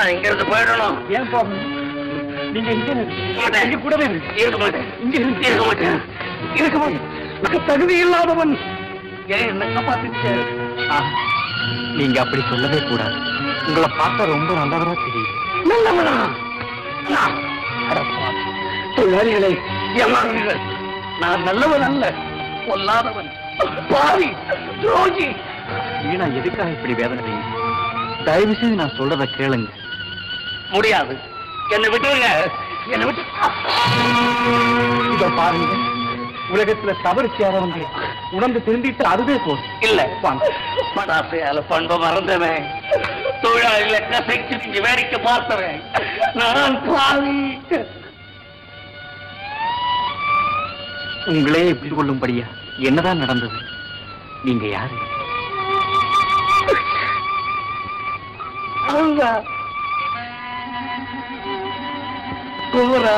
நான் இங்க இருந்து போயிடணும். ஏன் போகணும்? நீங்க இங்க கூடவே இருக்க மாட்டேன். இங்க இருக்க மாட்டேன். இருக்க மாட்டேன். தகுதி இல்லாதவன். ஏன் என்ன காப்பாத்திட்டு? நீங்க அப்படி சொல்லவே கூடாது. உங்களை பார்த்தா ரொம்ப நல்லவரா தெரியுது. நல்லவனா? தொழிலாளிகளை ஏமாறுங்கள். நான் நல்லவன் அல்ல, பொல்லாதவன், பாவி, துரோகி. வீணா எதுக்காக இப்படி வேதனை? தயவு செய்து நான் சொல்றத கேளுங்க. முடியாது. என்னை விட்டுருங்க. என்னை விட்டு இத பாருங்க. உலகத்துல தவறு செய்யாதவங்க உணர்ந்து திருந்திட்டு அதுவே போதும். இல்ல, படாசையால பண்பை மறந்தவன். தொழிலாளிகளை கசைச்சு நீங்க வேடிக்கை பார்த்தவன். நான் பாவி. உங்களே எப்படி கொள்ளும்படியா என்னதான் நடந்தது? நீங்க யாரு? குமரா,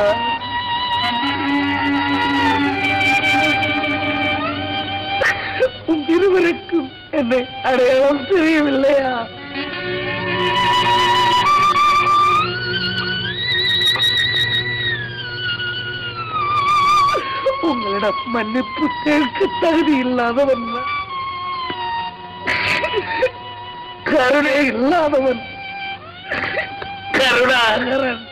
இருவருக்கும் என்னை அடையாளம் தெரியவில்லையா? உங்களிடம் மன்னிப்பு கேட்க தகுதி இல்லாதவன், கருணை இல்லாதவன், கருணாகரன்.